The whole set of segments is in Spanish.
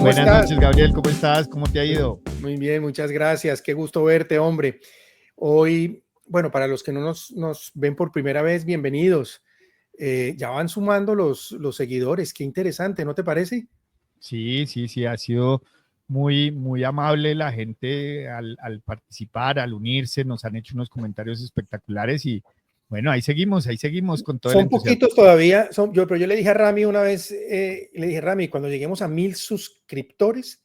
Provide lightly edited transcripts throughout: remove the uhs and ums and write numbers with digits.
¿cómo estás? Buenas noches, Gabriel, ¿cómo estás? ¿Cómo te ha ido? Muy bien, muchas gracias. Qué gusto verte, hombre. Hoy, bueno, para los que no nos ven por primera vez, bienvenidos. Ya van sumando los seguidores. Qué interesante, ¿no te parece? Sí, ha sido muy amable la gente al participar, al unirse, nos han hecho unos comentarios espectaculares y bueno, ahí seguimos con todo el Son entusiasmo. poquitos todavía, pero yo le dije a Rami una vez, le dije, Rami, cuando lleguemos a 1000 suscriptores,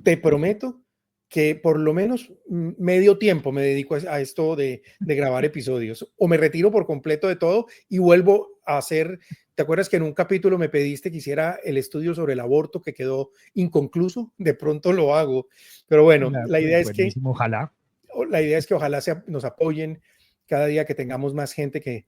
te prometo que por lo menos medio tiempo me dedico a esto de grabar episodios, o me retiro por completo de todo y vuelvo a hacer. ¿Te acuerdas que en un capítulo me pediste que hiciera el estudio sobre el aborto que quedó inconcluso? De pronto lo hago, pero bueno, Buenísimo, ojalá. la idea es que ojalá nos apoyen cada día que tengamos más gente que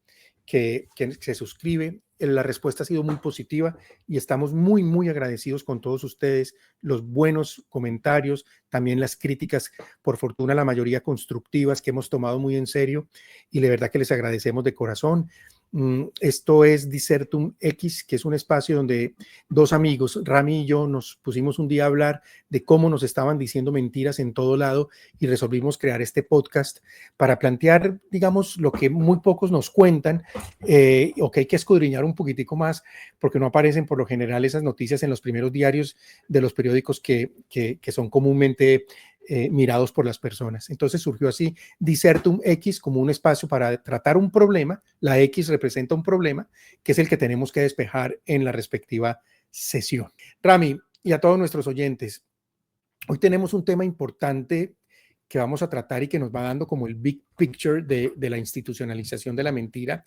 se suscribe. La respuesta ha sido muy positiva y estamos muy agradecidos con todos ustedes, los buenos comentarios, también las críticas, por fortuna la mayoría constructivas que hemos tomado muy en serio y de verdad que les agradecemos de corazón. Esto es Disertum X, que es un espacio donde dos amigos, Rami y yo, nos pusimos un día a hablar de cómo nos estaban diciendo mentiras en todo lado y resolvimos crear este podcast para plantear, digamos, lo que muy pocos nos cuentan o que hay que escudriñar un poquitico más porque no aparecen por lo general esas noticias en los primeros diarios de los periódicos que son comúnmente mirados por las personas. Entonces surgió así Disertum X como un espacio para tratar un problema. La X representa un problema que es el que tenemos que despejar en la respectiva sesión. Rami, y a todos nuestros oyentes, hoy tenemos un tema importante que vamos a tratar y que nos va dando como el big picture de la institucionalización de la mentira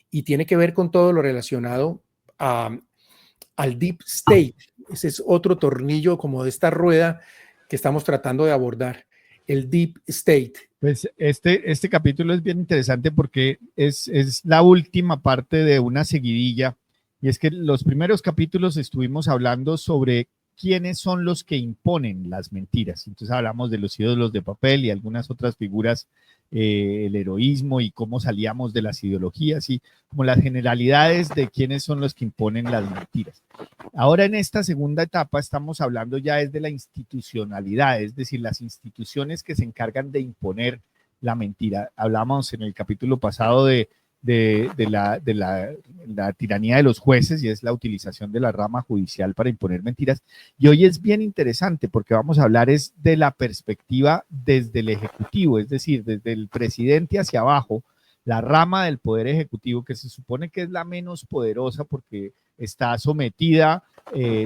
y tiene que ver con todo lo relacionado al deep state. Ese es otro tornillo como de esta rueda que estamos tratando de abordar, el deep state. Pues este capítulo es bien interesante porque es la última parte de una seguidilla y es que los primeros capítulos estuvimos hablando sobre quiénes son los que imponen las mentiras. Entonces hablamos de los ídolos de papel y algunas otras figuras, el heroísmo y cómo salíamos de las ideologías y como las generalidades de quiénes son los que imponen las mentiras. Ahora en esta segunda etapa estamos hablando ya es de la institucionalidad, es decir, las instituciones que se encargan de imponer la mentira. Hablamos en el capítulo pasado de la tiranía de los jueces y es la utilización de la rama judicial para imponer mentiras. Y hoy es bien interesante porque vamos a hablar es de la perspectiva desde el Ejecutivo, es decir, desde el presidente hacia abajo, la rama del Poder Ejecutivo que se supone que es la menos poderosa porque está sometida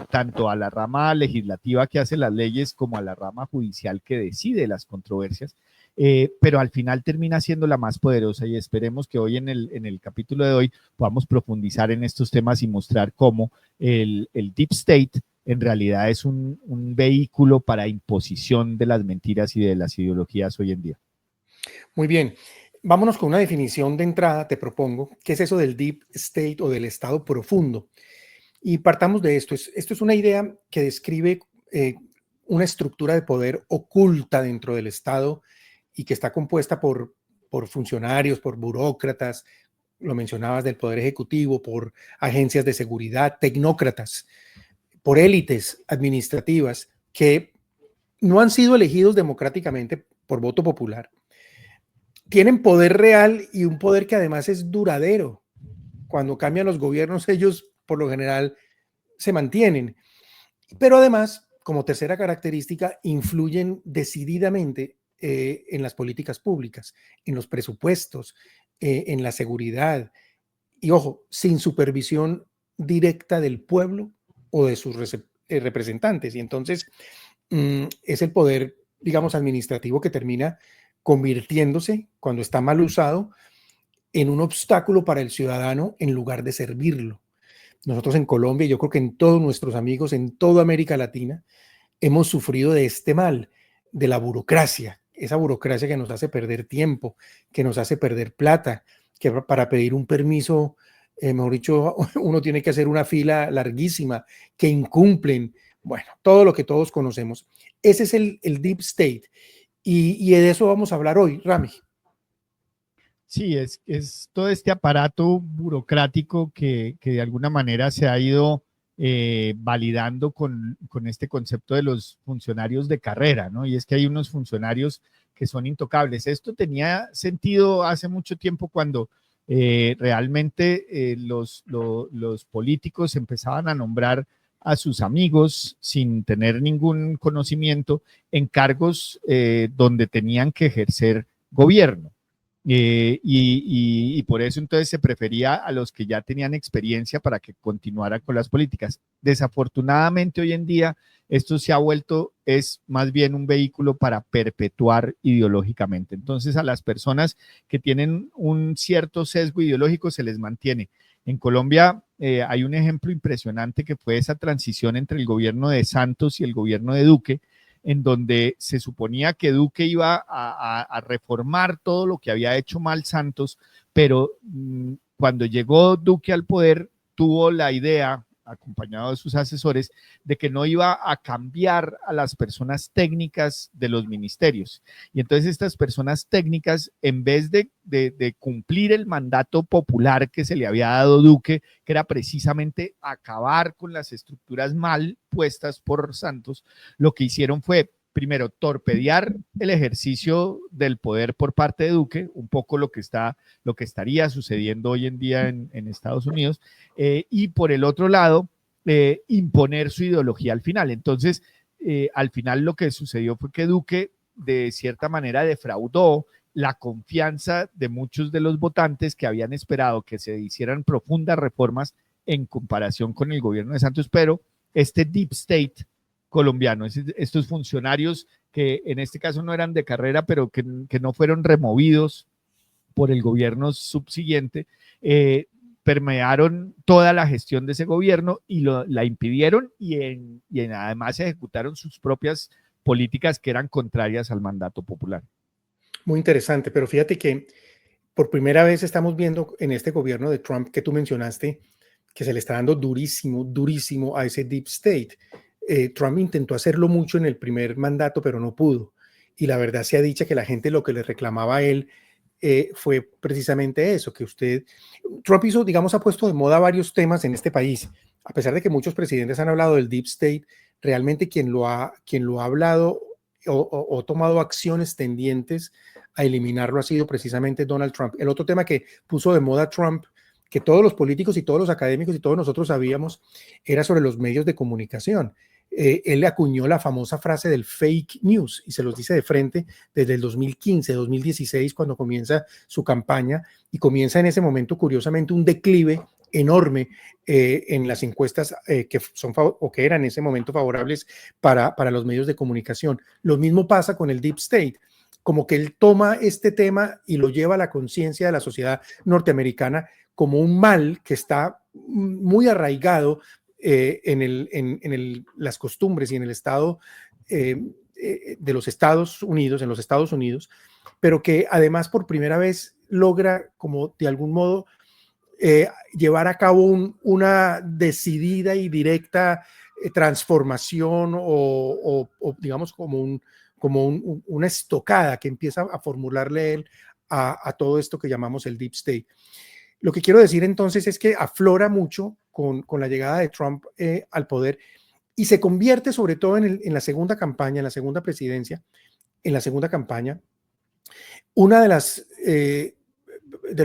tanto a la rama legislativa que hace las leyes como a la rama judicial que decide las controversias. Pero al final termina siendo la más poderosa y esperemos que hoy en el capítulo de hoy podamos profundizar en estos temas y mostrar cómo el Deep State en realidad es un vehículo para imposición de las mentiras y de las ideologías hoy en día. Muy bien, vámonos con una definición de entrada, te propongo. ¿Qué es eso del Deep State o del estado profundo? Y partamos de esto. Esto es una idea que describe una estructura de poder oculta dentro del Estado y que está compuesta por funcionarios, por burócratas, lo mencionabas del Poder Ejecutivo, por agencias de seguridad, tecnócratas, por élites administrativas que no han sido elegidos democráticamente por voto popular. Tienen poder real y un poder que además es duradero. Cuando cambian los gobiernos, ellos por lo general se mantienen. Pero además, como tercera característica, influyen decididamente en las políticas públicas, en los presupuestos, en la seguridad. Y ojo, sin supervisión directa del pueblo o de sus representantes. Y entonces es el poder, digamos, administrativo que termina convirtiéndose, cuando está mal usado, en un obstáculo para el ciudadano en lugar de servirlo. Nosotros en Colombia, yo creo que en todos nuestros amigos, en toda América Latina, hemos sufrido de este mal, de la burocracia, esa burocracia que nos hace perder tiempo, que nos hace perder plata, que para pedir un permiso, mejor dicho, uno tiene que hacer una fila larguísima, que incumplen, bueno, todo lo que todos conocemos. Ese es el Deep State y de eso vamos a hablar hoy, Rami. Sí, es todo este aparato burocrático que de alguna manera se ha ido validando con este concepto de los funcionarios de carrera, ¿no? Y es que hay unos funcionarios que son intocables. Esto tenía sentido hace mucho tiempo cuando realmente los políticos empezaban a nombrar a sus amigos sin tener ningún conocimiento en cargos donde tenían que ejercer gobierno. Y por eso entonces se prefería a los que ya tenían experiencia para que continuaran con las políticas. Desafortunadamente hoy en día esto se ha vuelto, es más bien un vehículo para perpetuar ideológicamente. Entonces a las personas que tienen un cierto sesgo ideológico se les mantiene. En Colombia hay un ejemplo impresionante que fue esa transición entre el gobierno de Santos y el gobierno de Duque, en donde se suponía que Duque iba a reformar todo lo que había hecho mal Santos, pero cuando llegó Duque al poder, tuvo la idea, acompañado de sus asesores, de que no iba a cambiar a las personas técnicas de los ministerios. Y entonces estas personas técnicas, en vez de cumplir el mandato popular que se le había dado Duque, que era precisamente acabar con las estructuras mal puestas por Santos, lo que hicieron fue primero, torpedear el ejercicio del poder por parte de Duque, un poco lo que estaría sucediendo hoy en día en Estados Unidos, y por el otro lado, imponer su ideología al final. Entonces, al final lo que sucedió fue que Duque, de cierta manera, defraudó la confianza de muchos de los votantes que habían esperado que se hicieran profundas reformas en comparación con el gobierno de Santos, pero este deep state colombiano, estos funcionarios que en este caso no eran de carrera, pero que no fueron removidos por el gobierno subsiguiente, permearon toda la gestión de ese gobierno y la impidieron y además ejecutaron sus propias políticas que eran contrarias al mandato popular. Muy interesante, pero fíjate que por primera vez estamos viendo en este gobierno de Trump que tú mencionaste que se le está dando durísimo, durísimo a ese deep state. Trump intentó hacerlo mucho en el primer mandato, pero no pudo. Y la verdad se ha dicho que la gente lo que le reclamaba a él fue precisamente eso, que Trump hizo, digamos, ha puesto de moda varios temas en este país. A pesar de que muchos presidentes han hablado del deep state, realmente quien lo ha hablado o tomado acciones tendientes a eliminarlo ha sido precisamente Donald Trump. El otro tema que puso de moda Trump, que todos los políticos y todos los académicos y todos nosotros sabíamos, era sobre los medios de comunicación. Él le acuñó la famosa frase del fake news y se los dice de frente desde el 2015, 2016, cuando comienza su campaña, y comienza en ese momento, curiosamente, un declive enorme en las encuestas que son o que eran en ese momento favorables para los medios de comunicación. Lo mismo pasa con el deep state, como que él toma este tema y lo lleva a la conciencia de la sociedad norteamericana como un mal que está muy arraigado en las costumbres y en el estado de los Estados Unidos, en los Estados Unidos, pero que además por primera vez logra como de algún modo llevar a cabo una decidida y directa transformación o digamos como una estocada que empieza a formularle él a todo esto que llamamos el deep state. Lo que quiero decir entonces es que aflora mucho con la llegada de Trump al poder y se convierte sobre todo en la segunda campaña, en la segunda presidencia, en la segunda campaña, una de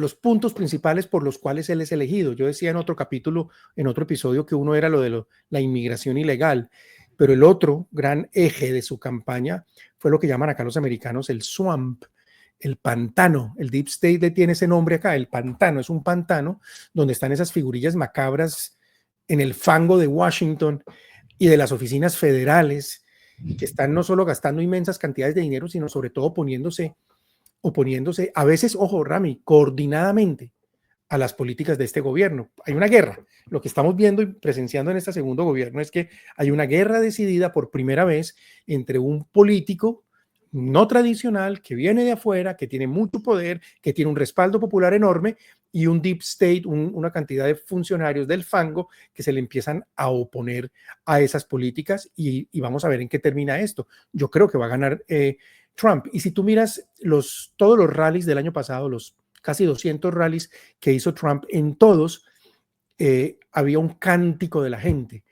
los puntos principales por los cuales él es elegido. Yo decía en otro capítulo, en otro episodio, que uno era lo de la inmigración ilegal, pero el otro gran eje de su campaña fue lo que llaman acá los americanos el swamp, el pantano. El deep state tiene ese nombre acá, el pantano. Es un pantano donde están esas figurillas macabras en el fango de Washington y de las oficinas federales, que están no solo gastando inmensas cantidades de dinero, sino sobre todo oponiéndose a veces, ojo, Rami, coordinadamente a las políticas de este gobierno. Hay una guerra. Lo que estamos viendo y presenciando en este segundo gobierno es que hay una guerra decidida por primera vez entre un político no tradicional que viene de afuera, que tiene mucho poder, que tiene un respaldo popular enorme, y un deep state, una cantidad de funcionarios del fango que se le empiezan a oponer a esas políticas y vamos a ver en qué termina esto. Yo creo que va a ganar Trump. Y si tú miras todos los rallies del año pasado, los casi 200 rallies que hizo Trump, en todos había un cántico de la gente.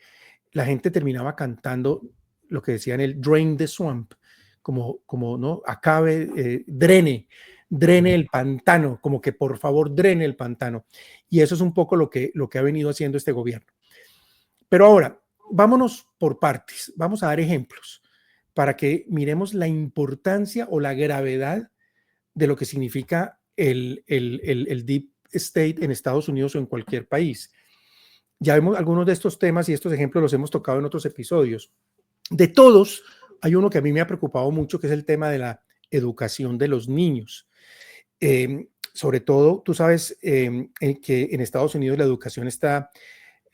La gente terminaba cantando lo que decían el drain the swamp, como ¿no? Acabe, drene el pantano, como que por favor drene el pantano. Y eso es un poco lo que ha venido haciendo este gobierno. Pero ahora, vámonos por partes, vamos a dar ejemplos para que miremos la importancia o la gravedad de lo que significa el Deep State en Estados Unidos o en cualquier país. Ya vemos algunos de estos temas y estos ejemplos los hemos tocado en otros episodios. De todos, hay uno que a mí me ha preocupado mucho, que es el tema de la educación de los niños. Sobre todo, tú sabes que en Estados Unidos la educación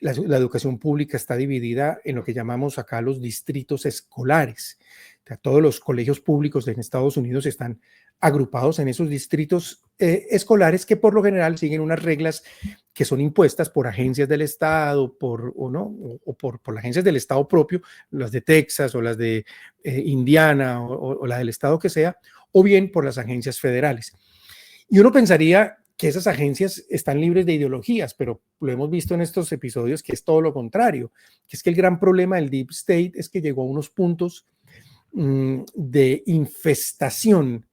la educación pública está dividida en lo que llamamos acá los distritos escolares. O sea, todos los colegios públicos en Estados Unidos están agrupados en esos distritos escolares que por lo general siguen unas reglas que son impuestas por agencias del Estado, por agencias del Estado propio, las de Texas o las de Indiana o la del Estado que sea, o bien por las agencias federales. Y uno pensaría que esas agencias están libres de ideologías, pero lo hemos visto en estos episodios que es todo lo contrario, que es que el gran problema del Deep State es que llegó a unos puntos de infestación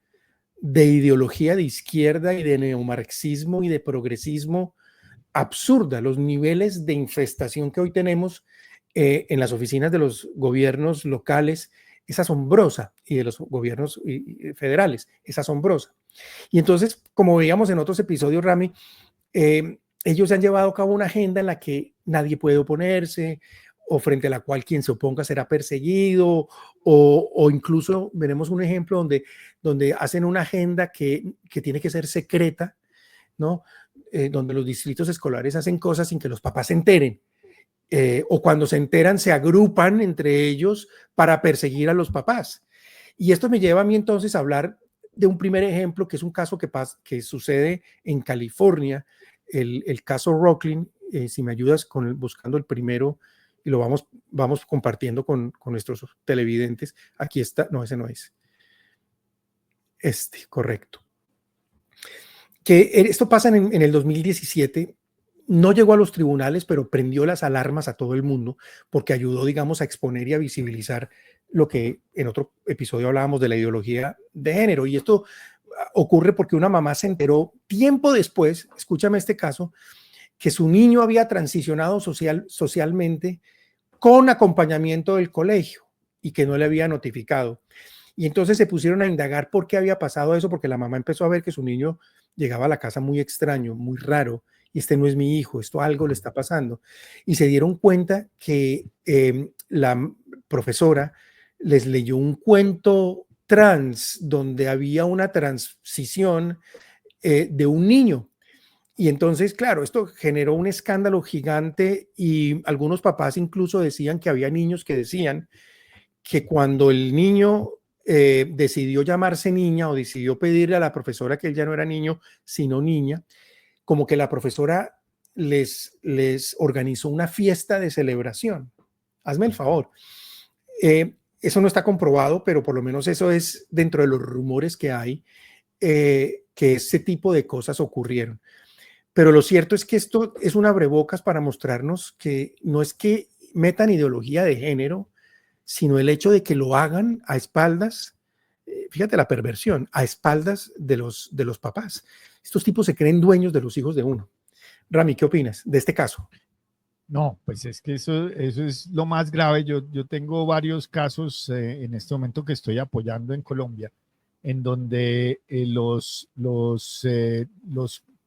de ideología de izquierda y de neomarxismo y de progresismo absurda. Los niveles de infestación que hoy tenemos en las oficinas de los gobiernos locales es asombrosa, y de los gobiernos federales es asombrosa. Y entonces, como veíamos en otros episodios, Rami, ellos han llevado a cabo una agenda en la que nadie puede oponerse, o frente a la cual quien se oponga será perseguido, o incluso veremos un ejemplo donde hacen una agenda que tiene que ser secreta, ¿no? Donde los distritos escolares hacen cosas sin que los papás se enteren. O cuando se enteran se agrupan entre ellos para perseguir a los papás. Y esto me lleva a mí entonces a hablar de un primer ejemplo, que es un caso que sucede en California, el caso Rocklin. Si me ayudas buscando el primero y lo vamos compartiendo con nuestros televidentes. Aquí está, no, ese no es. Correcto. Que esto pasa en el 2017, no llegó a los tribunales, pero prendió las alarmas a todo el mundo porque ayudó, digamos, a exponer y a visibilizar lo que en otro episodio hablábamos de la ideología de género. Y esto ocurre porque una mamá se enteró tiempo después, escúchame este caso, que su niño había transicionado socialmente con acompañamiento del colegio y que no le había notificado. Y entonces se pusieron a indagar por qué había pasado eso, porque la mamá empezó a ver que su niño llegaba a la casa muy extraño, muy raro, y este no es mi hijo, esto algo le está pasando. Y se dieron cuenta que la profesora les leyó un cuento trans donde había una transición de un niño. Y entonces, claro, esto generó un escándalo gigante y algunos papás incluso decían que había niños que decían que cuando el niño decidió llamarse niña o decidió pedirle a la profesora que él ya no era niño, sino niña, como que la profesora les organizó una fiesta de celebración. Hazme el favor. Eso no está comprobado, pero por lo menos eso es dentro de los rumores que hay, que ese tipo de cosas ocurrieron. Pero lo cierto es que esto es un abrebocas para mostrarnos que no es que metan ideología de género, sino el hecho de que lo hagan a espaldas, fíjate la perversión, a espaldas de los papás. Estos tipos se creen dueños de los hijos de uno. Rami, ¿qué opinas de este caso? No, pues es que eso es lo más grave. Yo tengo varios casos en este momento que estoy apoyando en Colombia, en donde los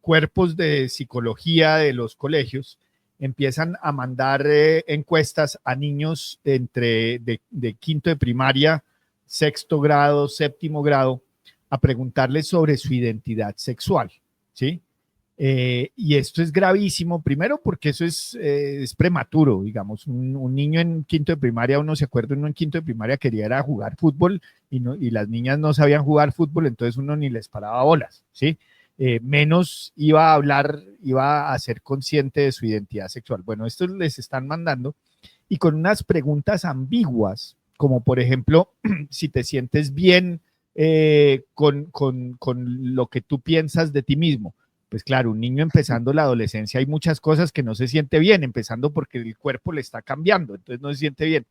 cuerpos de psicología de los colegios empiezan a mandar encuestas a niños de quinto de primaria, sexto grado, séptimo grado, a preguntarles sobre su identidad sexual, ¿sí? Y esto es gravísimo, primero porque eso es prematuro, digamos, un niño en quinto de primaria, uno se acuerda, uno en quinto de primaria quería era jugar fútbol y las niñas no sabían jugar fútbol, entonces uno ni les paraba bolas, ¿sí? Menos iba a ser consciente de su identidad sexual. Bueno, estos les están mandando y con unas preguntas ambiguas, como por ejemplo, si te sientes bien con lo que tú piensas de ti mismo. Pues claro, un niño empezando la adolescencia hay muchas cosas que no se siente bien, empezando porque el cuerpo le está cambiando, entonces no se siente bien.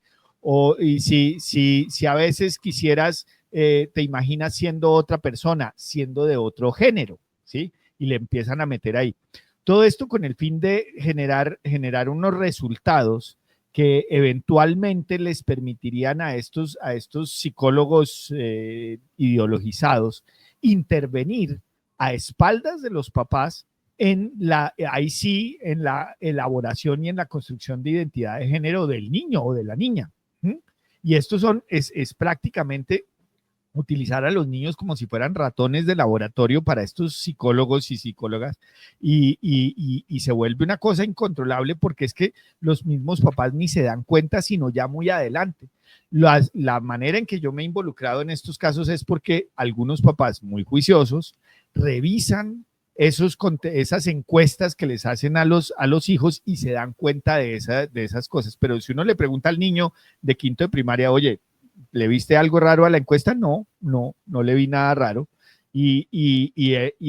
Y si a veces quisieras, te imaginas siendo otra persona, siendo de otro género, ¿sí? Y le empiezan a meter ahí. Todo esto con el fin de generar unos resultados que eventualmente les permitirían a estos psicólogos ideologizados intervenir a espaldas de los papás ahí sí, en la elaboración y en la construcción de identidad de género del niño o de la niña. Y esto es prácticamente utilizar a los niños como si fueran ratones de laboratorio para estos psicólogos y psicólogas y se vuelve una cosa incontrolable porque es que los mismos papás ni se dan cuenta sino ya muy adelante. La manera en que yo me he involucrado en estos casos es porque algunos papás muy juiciosos revisan esas encuestas que les hacen a los hijos y se dan cuenta de esas cosas. Pero si uno le pregunta al niño de quinto de primaria, oye, ¿le viste algo raro a la encuesta? No le vi nada raro. Y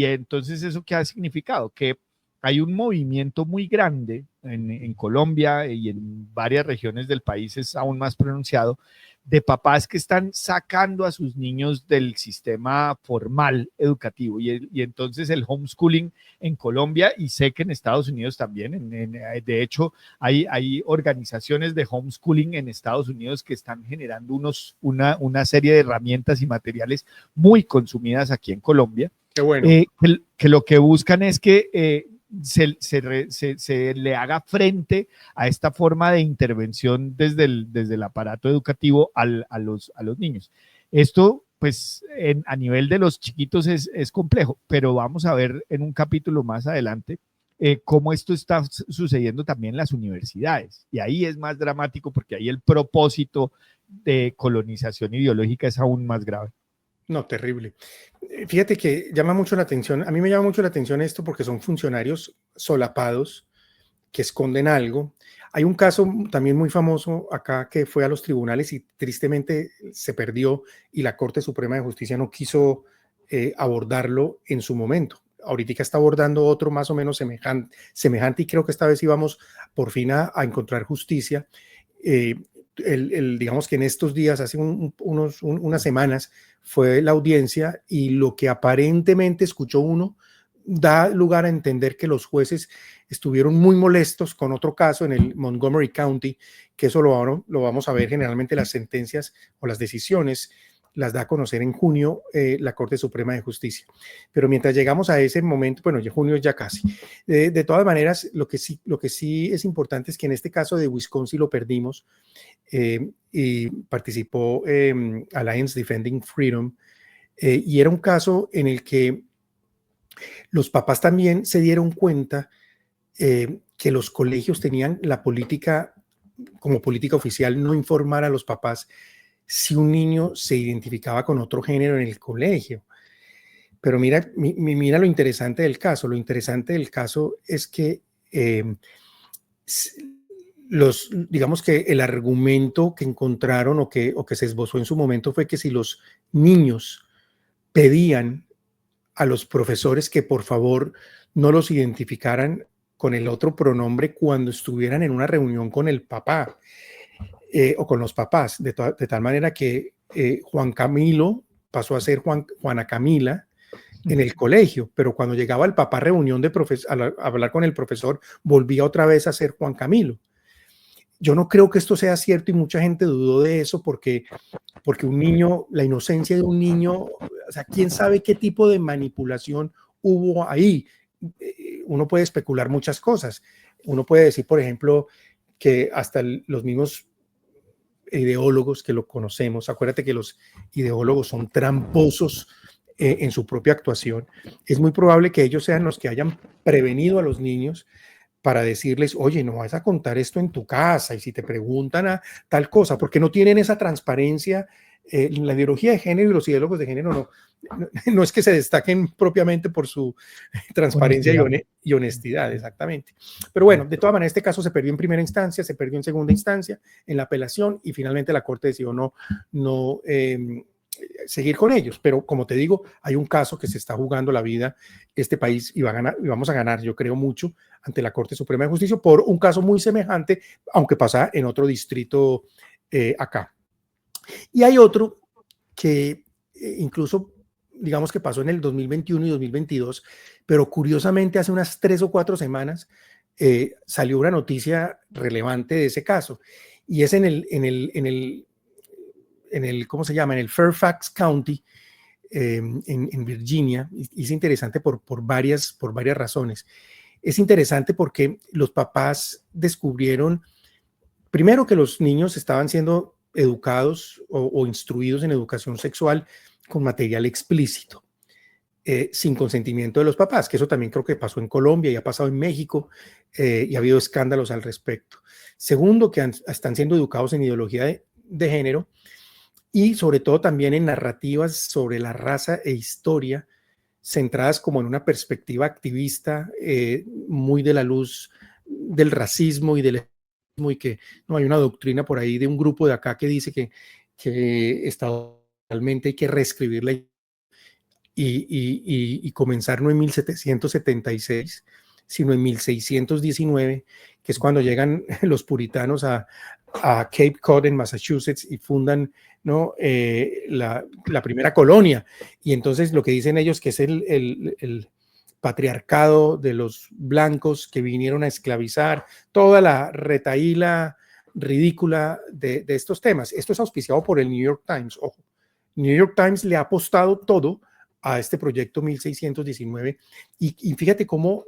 entonces, ¿eso qué ha significado? Que hay un movimiento muy grande en Colombia y en varias regiones del país es aún más pronunciado, de papás que están sacando a sus niños del sistema formal educativo y entonces el homeschooling en Colombia y sé que en Estados Unidos también, de hecho hay organizaciones de homeschooling en Estados Unidos que están generando una serie de herramientas y materiales muy consumidas aquí en Colombia. Qué bueno. Que lo que buscan es que se le haga frente a esta forma de intervención desde el aparato educativo a los niños. Esto, pues, a nivel de los chiquitos es complejo, pero vamos a ver en un capítulo más adelante cómo esto está sucediendo también en las universidades. Y ahí es más dramático porque ahí el propósito de colonización ideológica es aún más grave. No, terrible. Fíjate que llama mucho la atención, a mí me llama mucho la atención esto porque son funcionarios solapados que esconden algo. Hay un caso también muy famoso acá que fue a los tribunales y tristemente se perdió y la Corte Suprema de Justicia no quiso abordarlo en su momento. Ahorita está abordando otro más o menos semejante y creo que esta vez íbamos por fin a encontrar justicia. Digamos que en estos días, hace unas semanas, fue la audiencia y lo que aparentemente escuchó uno da lugar a entender que los jueces estuvieron muy molestos con otro caso en el Montgomery County, que eso lo vamos a ver generalmente las sentencias o las decisiones las da a conocer en junio la Corte Suprema de Justicia. Pero mientras llegamos a ese momento, bueno, ya junio es ya casi. De todas maneras, lo que sí es importante es que en este caso de Wisconsin lo perdimos y participó Alliance Defending Freedom y era un caso en el que los papás también se dieron cuenta que los colegios tenían la política, como política oficial, no informar a los papás si un niño se identificaba con otro género en el colegio. Pero mira lo interesante del caso. Lo interesante del caso es que digamos que el argumento que encontraron o que se esbozó en su momento fue que si los niños pedían a los profesores que por favor no los identificaran con el otro pronombre cuando estuvieran en una reunión con el papá o con los papás, de tal manera que Juan Camilo pasó a ser Juana Camila en el colegio, pero cuando llegaba el papá a reunión de a hablar con el profesor, volvía otra vez a ser Juan Camilo. Yo no creo que esto sea cierto y mucha gente dudó de eso porque un niño, la inocencia de un niño, o sea, quién sabe qué tipo de manipulación hubo ahí. Uno puede especular muchas cosas. Uno puede decir, por ejemplo, que hasta los mismos ideólogos que lo conocemos, acuérdate que los ideólogos son tramposos en su propia actuación, es muy probable que ellos sean los que hayan prevenido a los niños para decirles, oye, no vas a contar esto en tu casa y si te preguntan a tal cosa, porque no tienen esa transparencia. La ideología de género y los ideólogos de género no es que se destaquen propiamente por su transparencia y honestidad, exactamente. Pero bueno, de todas maneras, este caso se perdió en primera instancia, se perdió en segunda instancia, en la apelación y finalmente la Corte decidió no seguir con ellos. Pero como te digo, hay un caso que se está jugando la vida este país y va a ganar, y vamos a ganar, yo creo mucho, ante la Corte Suprema de Justicia por un caso muy semejante, aunque pasa en otro distrito acá. Y hay otro que incluso, digamos que pasó en el 2021 y 2022, pero curiosamente hace unas 3 o 4 semanas salió una noticia relevante de ese caso, y es ¿cómo se llama? En el Fairfax County, en Virginia, y es interesante por varias razones. Es interesante porque los papás descubrieron, primero, que los niños estaban siendo educados o instruidos en educación sexual con material explícito, sin consentimiento de los papás, que eso también creo que pasó en Colombia y ha pasado en México, y ha habido escándalos al respecto. Segundo, que están siendo educados en ideología de género, y sobre todo también en narrativas sobre la raza e historia, centradas como en una perspectiva activista, muy de la luz del racismo y del y que no hay una doctrina por ahí de un grupo de acá que dice que estatalmente hay que reescribirla y comenzar no en 1776, sino en 1619, que es cuando llegan los puritanos a Cape Cod en Massachusetts y fundan, ¿no? La primera colonia. Y entonces lo que dicen ellos que es el patriarcado de los blancos que vinieron a esclavizar, toda la retahíla ridícula de estos temas. Esto es auspiciado por el New York Times, ojo. New York Times le ha apostado todo a este proyecto 1619 y fíjate cómo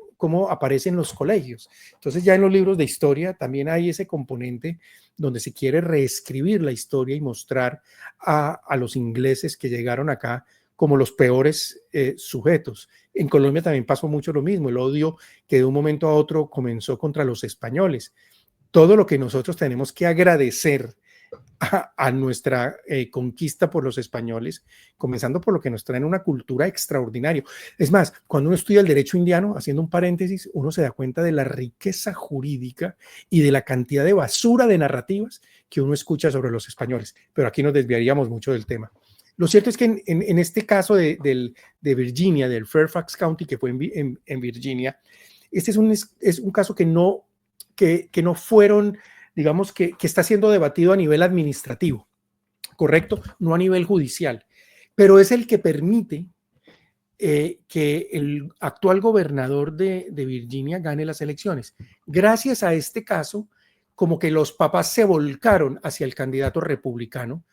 aparecen los colegios. Entonces ya en los libros de historia también hay ese componente donde se quiere reescribir la historia y mostrar a los ingleses que llegaron acá como los peores sujetos. En Colombia también pasó mucho lo mismo, el odio que de un momento a otro comenzó contra los españoles. Todo lo que nosotros tenemos que agradecer a nuestra conquista por los españoles, comenzando por lo que nos traen una cultura extraordinaria. Es más, cuando uno estudia el derecho indiano, haciendo un paréntesis, uno se da cuenta de la riqueza jurídica y de la cantidad de basura de narrativas que uno escucha sobre los españoles, pero aquí nos desviaríamos mucho del tema. Lo cierto es que en este caso de Virginia, del Fairfax County, que fue en Virginia, este es un caso que no fueron, digamos que está siendo debatido a nivel administrativo, ¿correcto? No a nivel judicial, pero es el que permite que el actual gobernador de Virginia gane las elecciones. Gracias a este caso, como que los papás se volcaron hacia el candidato republicano,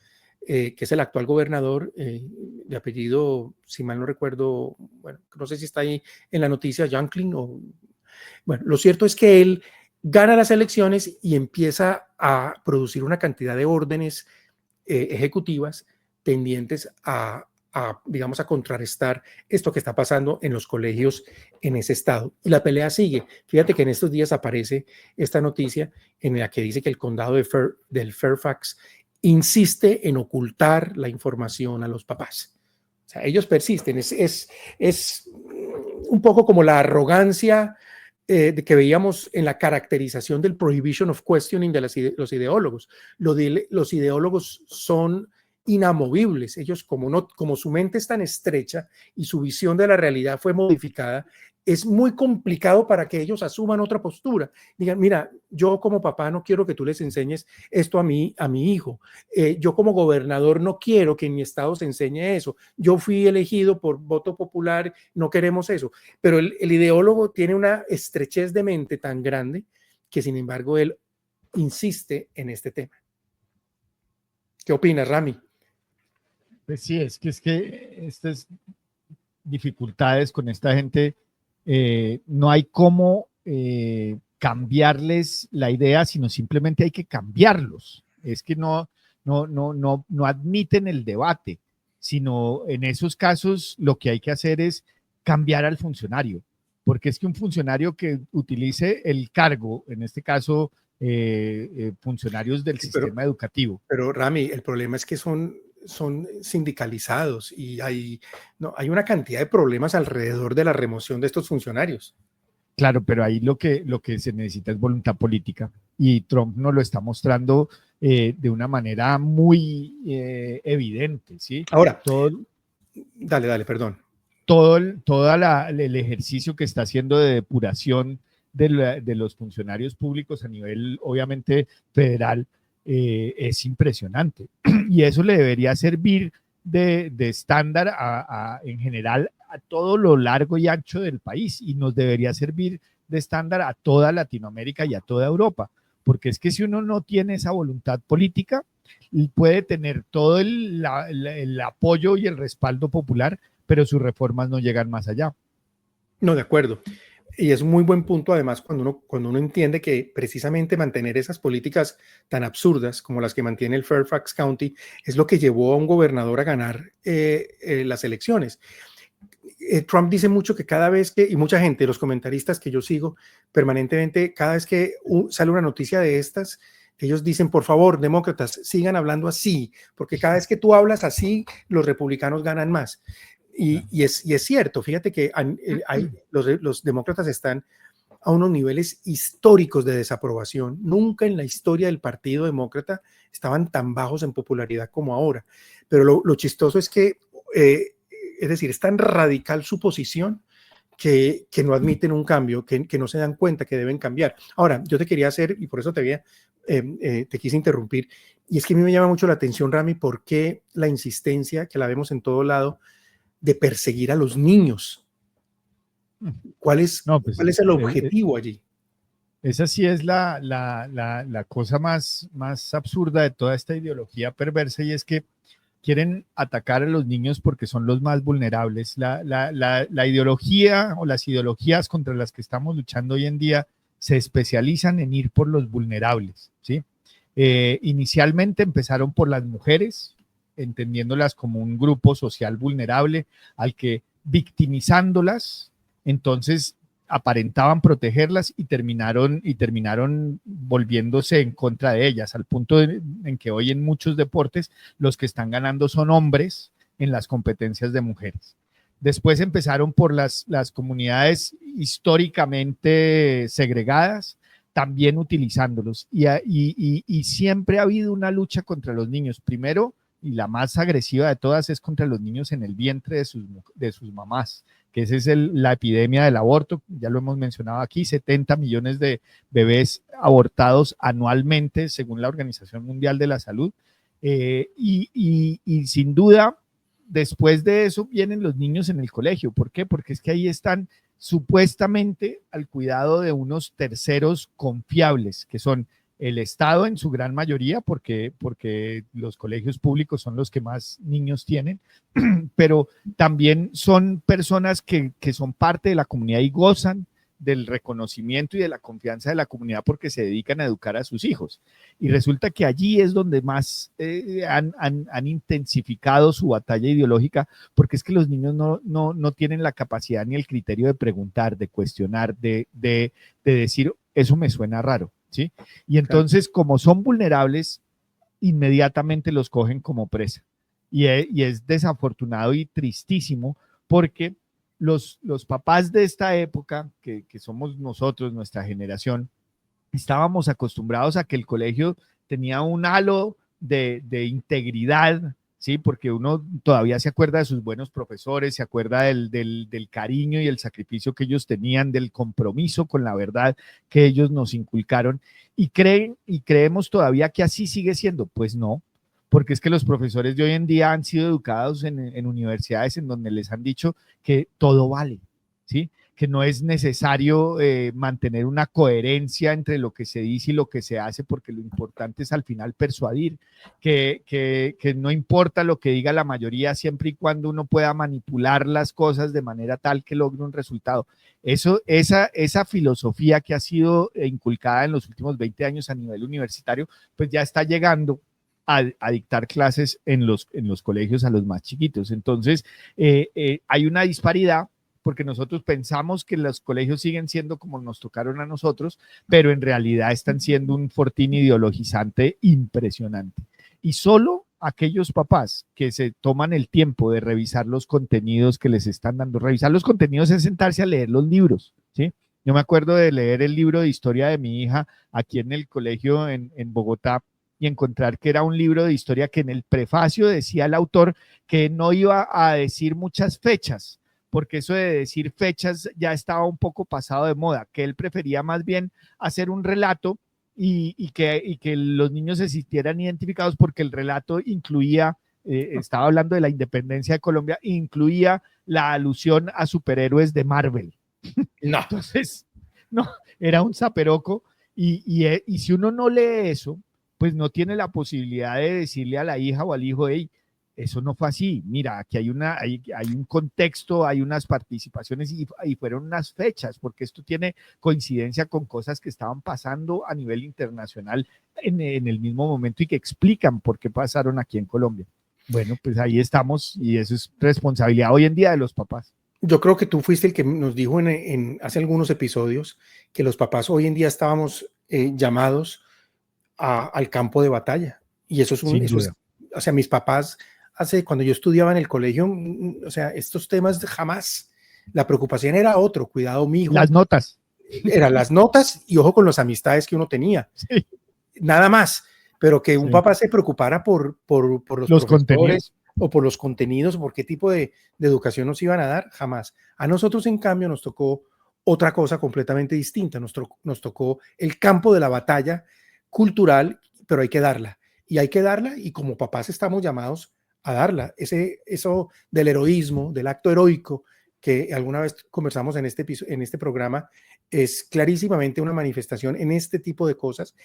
que es el actual gobernador, de apellido, si mal no recuerdo, bueno, no sé si está ahí en la noticia, Youngkin, o bueno, lo cierto es que él gana las elecciones y empieza a producir una cantidad de órdenes ejecutivas tendientes digamos, a contrarrestar esto que está pasando en los colegios en ese estado. Y la pelea sigue. Fíjate que en estos días aparece esta noticia en la que dice que el condado del Fairfax insiste en ocultar la información a los papás. O sea, ellos persisten. Es un poco como la arrogancia de que veíamos en la caracterización del prohibition of questioning de los ideólogos. Los ideólogos son inamovibles. Ellos, como su mente es tan estrecha y su visión de la realidad fue modificada, es muy complicado para que ellos asuman otra postura. Digan, mira, yo como papá no quiero que tú les enseñes esto a mi hijo. Yo como gobernador no quiero que en mi estado se enseñe eso. Yo fui elegido por voto popular, no queremos eso. Pero el ideólogo tiene una estrechez de mente tan grande que, sin embargo, él insiste en este tema. ¿Qué opinas, Rami? Pues sí, es que estas dificultades con esta gente, no hay cómo cambiarles la idea, sino simplemente hay que cambiarlos. Es que no admiten el debate, sino en esos casos lo que hay que hacer es cambiar al funcionario, porque es que un funcionario que utilice el cargo, en este caso funcionarios del sistema educativo. Pero Rami, el problema es que son sindicalizados y hay una cantidad de problemas alrededor de la remoción de estos funcionarios. Claro, pero ahí lo que se necesita es voluntad política y Trump nos lo está mostrando de una manera muy evidente, ¿sí? Ahora, dale, perdón. Todo el ejercicio que está haciendo de depuración de los funcionarios públicos a nivel, obviamente, federal, es impresionante. Y eso le debería servir de estándar en general a todo lo largo y ancho del país, y nos debería servir de estándar a toda Latinoamérica y a toda Europa, porque es que si uno no tiene esa voluntad política, puede tener todo el apoyo y el respaldo popular, pero sus reformas no llegan más allá. No, de acuerdo. Y es un muy buen punto, además, cuando uno entiende que precisamente mantener esas políticas tan absurdas como las que mantiene el Fairfax County es lo que llevó a un gobernador a ganar las elecciones. Trump dice mucho que cada vez que, y mucha gente, los comentaristas que yo sigo permanentemente, cada vez que sale una noticia de estas, ellos dicen, por favor, demócratas, sigan hablando así, porque cada vez que tú hablas así, los republicanos ganan más. Y es cierto, fíjate que los demócratas están a unos niveles históricos de desaprobación. Nunca en la historia del Partido Demócrata estaban tan bajos en popularidad como ahora. Pero lo chistoso es que, es decir, es tan radical su posición que no admiten un cambio, que no se dan cuenta que deben cambiar. Ahora, yo te quería hacer, y por eso te quise interrumpir, y es que a mí me llama mucho la atención, Rami, por qué la insistencia, que la vemos en todo lado, de perseguir a los niños. ¿Cuál es el objetivo allí? Esa sí es la cosa más absurda de toda esta ideología perversa, y es que quieren atacar a los niños porque son los más vulnerables. La ideología o las ideologías contra las que estamos luchando hoy en día se especializan en ir por los vulnerables, ¿sí? Inicialmente empezaron por las mujeres, entendiéndolas como un grupo social vulnerable al que, victimizándolas, entonces aparentaban protegerlas y terminaron volviéndose en contra de ellas, al punto en que hoy en muchos deportes los que están ganando son hombres en las competencias de mujeres. Después empezaron por las comunidades históricamente segregadas, también utilizándolos. Y siempre ha habido una lucha contra los niños. Primero, y la más agresiva de todas, es contra los niños en el vientre de sus mamás, que esa es la epidemia del aborto. Ya lo hemos mencionado aquí, 70 millones de bebés abortados anualmente, según la Organización Mundial de la Salud. Y sin duda, después de eso vienen los niños en el colegio. ¿Por qué? Porque es que ahí están supuestamente al cuidado de unos terceros confiables, que son el Estado en su gran mayoría, porque los colegios públicos son los que más niños tienen, pero también son personas que son parte de la comunidad y gozan del reconocimiento y de la confianza de la comunidad porque se dedican a educar a sus hijos. Y resulta que allí es donde más han intensificado su batalla ideológica, porque es que los niños no tienen la capacidad ni el criterio de preguntar, de cuestionar, de decir, eso me suena raro, ¿sí? Y entonces, como son vulnerables, inmediatamente los cogen como presa. Y es desafortunado y tristísimo porque los papás de esta época, que somos nosotros, nuestra generación, estábamos acostumbrados a que el colegio tenía un halo de integridad, ¿sí? Porque uno todavía se acuerda de sus buenos profesores, se acuerda del cariño y el sacrificio que ellos tenían, del compromiso con la verdad que ellos nos inculcaron, y creemos todavía que así sigue siendo. Pues no, porque es que los profesores de hoy en día han sido educados en universidades en donde les han dicho que todo vale, ¿sí? Que no es necesario mantener una coherencia entre lo que se dice y lo que se hace, porque lo importante es al final persuadir, que no importa lo que diga la mayoría siempre y cuando uno pueda manipular las cosas de manera tal que logre un resultado. Esa filosofía que ha sido inculcada en los últimos 20 años a nivel universitario, pues ya está llegando a dictar clases en los colegios a los más chiquitos. Entonces, hay una disparidad, porque nosotros pensamos que los colegios siguen siendo como nos tocaron a nosotros, pero en realidad están siendo un fortín ideologizante impresionante. Y solo aquellos papás que se toman el tiempo de revisar los contenidos que les están dando, revisar los contenidos es sentarse a leer los libros, ¿sí? Yo me acuerdo de leer el libro de historia de mi hija aquí en el colegio en Bogotá, y encontrar que era un libro de historia que en el prefacio decía el autor que no iba a decir muchas fechas, porque eso de decir fechas ya estaba un poco pasado de moda, que él prefería más bien hacer un relato y que los niños se sintieran identificados porque el relato incluía, estaba hablando de la independencia de Colombia, incluía la alusión a superhéroes de Marvel. No. Entonces, no, era un zaperoco y si uno no lee eso, pues no tiene la posibilidad de decirle a la hija o al hijo, hey, eso no fue así, mira, aquí hay un contexto, hay unas participaciones y fueron unas fechas, porque esto tiene coincidencia con cosas que estaban pasando a nivel internacional en el mismo momento y que explican por qué pasaron aquí en Colombia. Bueno, pues ahí estamos y eso es responsabilidad hoy en día de los papás. Yo creo que tú fuiste el que nos dijo hace algunos episodios que los papás hoy en día estábamos llamados al campo de batalla. Y Sin duda. O sea, mis papás, cuando yo estudiaba en el colegio, o sea, estos temas jamás, la preocupación era otro, cuidado, mi hijo. Las notas. Eran las notas y ojo con las amistades que uno tenía. Sí. Nada más, pero que un papá se preocupara por los profesores contenidos o por los contenidos, o por qué tipo de educación nos iban a dar, jamás. A nosotros, en cambio, nos tocó otra cosa completamente distinta. Nos tocó el campo de la batalla cultural, pero hay que darla. Y hay que darla, y como papás estamos llamados a darla. Eso del heroísmo, del acto heroico, que alguna vez conversamos en este programa, es clarísimamente una manifestación en este tipo de cosas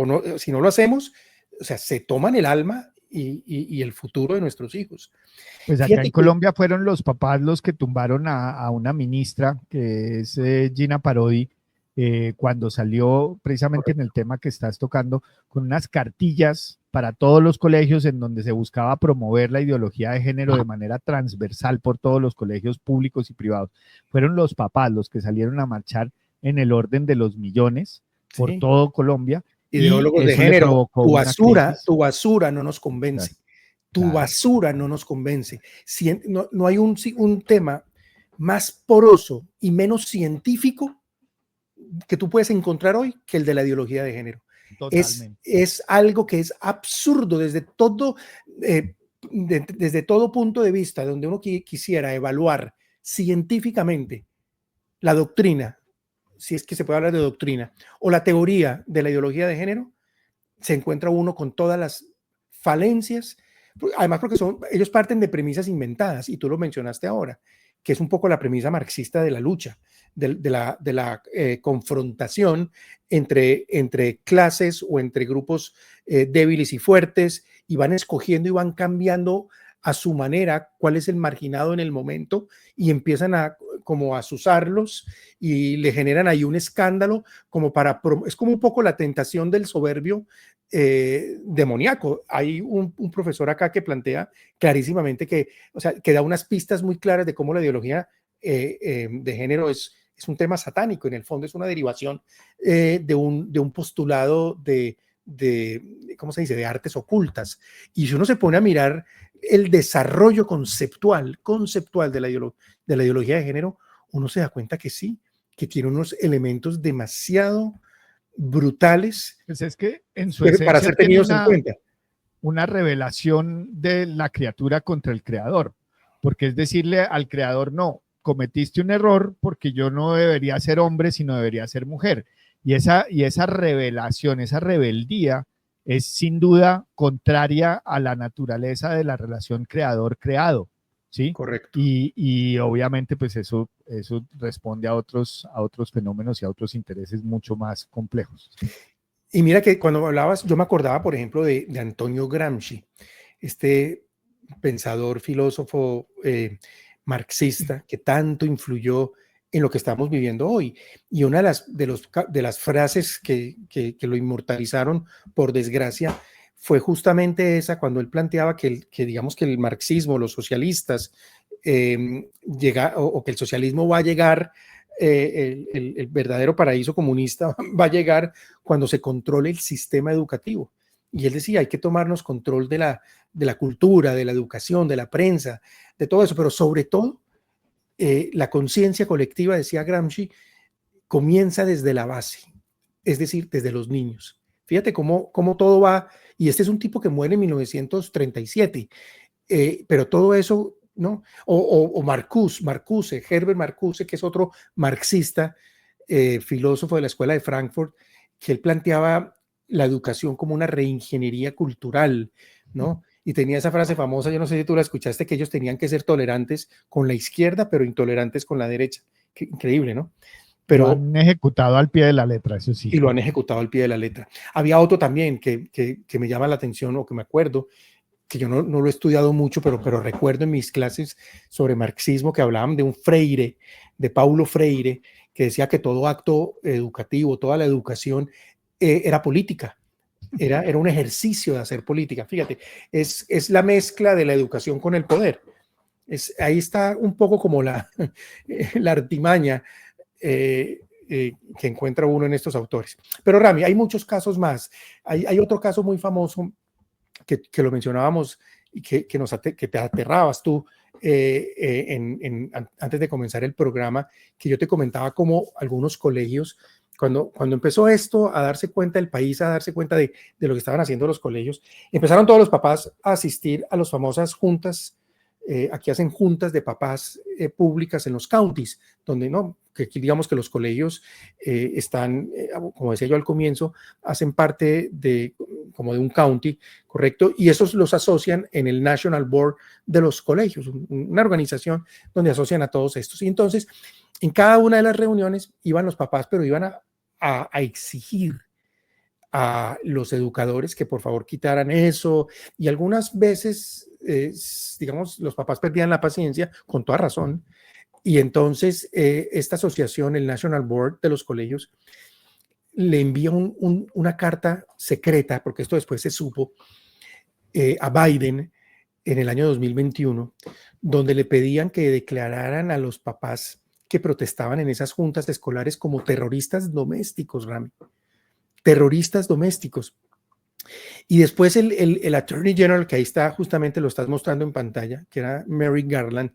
no, si no lo hacemos, o sea, se toman el alma y el futuro de nuestros hijos. Pues acá en Colombia fueron los papás los que tumbaron a una ministra, que es Gina Parodi, cuando salió precisamente en el tema que estás tocando, con unas cartillas para todos los colegios en donde se buscaba promover la ideología de género de manera transversal por todos los colegios públicos y privados. Fueron los papás los que salieron a marchar en el orden de los millones por todo Colombia. Ideólogos de género, tu basura no nos convence. Tu basura no nos convence. No hay un tema más poroso y menos científico que tú puedes encontrar hoy que el de la ideología de género. Es algo que es absurdo desde todo punto de vista, donde uno quisiera evaluar científicamente la doctrina, si es que se puede hablar de doctrina, o la teoría de la ideología de género, se encuentra uno con todas las falencias, además porque ellos parten de premisas inventadas, y tú lo mencionaste ahora, que es un poco la premisa marxista de la lucha, de la confrontación entre clases o entre grupos débiles y fuertes, y van escogiendo y van cambiando a su manera cuál es el marginado en el momento, y empiezan como a azuzarlos y le generan ahí un escándalo es como un poco la tentación del soberbio demoníaco. Hay un profesor acá que plantea clarísimamente que da unas pistas muy claras de cómo la ideología de género es un tema satánico. En el fondo es una derivación de un postulado de ¿cómo se dice?, de artes ocultas. Y si uno se pone a mirar el desarrollo conceptual de la ideología de género, uno se da cuenta que sí, que tiene unos elementos demasiado brutales, pues es que en su esencia para ser tenidos en cuenta. Una revelación de la criatura contra el creador, porque es decirle al creador, no, cometiste un error porque yo no debería ser hombre, sino debería ser mujer. Y esa revelación, esa rebeldía es sin duda contraria a la naturaleza de la relación creador-creado, ¿sí? Correcto. Y obviamente pues eso responde a otros fenómenos y a otros intereses mucho más complejos. Y mira que cuando hablabas, yo me acordaba, por ejemplo, de Antonio Gramsci, este pensador, filósofo marxista que tanto influyó en lo que estamos viviendo hoy. Y una de las frases que lo inmortalizaron, por desgracia, fue justamente esa, cuando él planteaba digamos que el marxismo, los socialistas, o que el socialismo va a llegar, el verdadero paraíso comunista va a llegar cuando se controle el sistema educativo. Y él decía, hay que tomarnos control de la cultura, de la educación, de la prensa, de todo eso, pero sobre todo, la conciencia colectiva, decía Gramsci, comienza desde la base, es decir, desde los niños. Fíjate cómo todo va, y este es un tipo que muere en 1937, pero todo eso, ¿no? O Marcuse, Herbert Marcuse, que es otro marxista, filósofo de la Escuela de Frankfurt, que él planteaba la educación como una reingeniería cultural, ¿no? Y tenía esa frase famosa, yo no sé si tú la escuchaste, que ellos tenían que ser tolerantes con la izquierda, pero intolerantes con la derecha. Qué increíble, ¿no? Lo Pero han ejecutado al pie de la letra, eso sí. y lo han ejecutado al pie de la letra. Había otro también que me llama la atención o que me acuerdo, que yo no lo he estudiado mucho, pero recuerdo en mis clases sobre marxismo que hablaban de un Freire, de Paulo Freire, que decía que todo acto educativo, toda la educación era política. Era un ejercicio de hacer política. Fíjate, es la mezcla de la educación con el poder. Ahí está un poco como la artimaña que encuentra uno en estos autores. Pero Rami, hay muchos casos más. Hay otro caso muy famoso que lo mencionábamos y que te aterrabas tú antes de comenzar el programa, que yo te comentaba como algunos colegios, cuando empezó esto a darse cuenta el país, a darse cuenta de lo que estaban haciendo los colegios, empezaron todos los papás a asistir a las famosas juntas. Aquí hacen juntas de papás públicas en los counties, donde no, que aquí digamos que los colegios están, como decía yo al comienzo, hacen parte como de un county, ¿correcto? Y esos los asocian en el National Board de los colegios, una organización donde asocian a todos estos. Y entonces, en cada una de las reuniones iban los papás, pero iban a exigir a los educadores que por favor quitaran eso, y algunas veces, digamos, los papás perdían la paciencia, con toda razón, y entonces esta asociación, el National Board de los colegios, le envía una carta secreta, porque esto después se supo, a Biden en el año 2021, donde le pedían que declararan a los papás que protestaban en esas juntas escolares como terroristas domésticos, Rami. Terroristas domésticos. Y después el Attorney General, que ahí está, justamente lo estás mostrando en pantalla, que era Merrick Garland,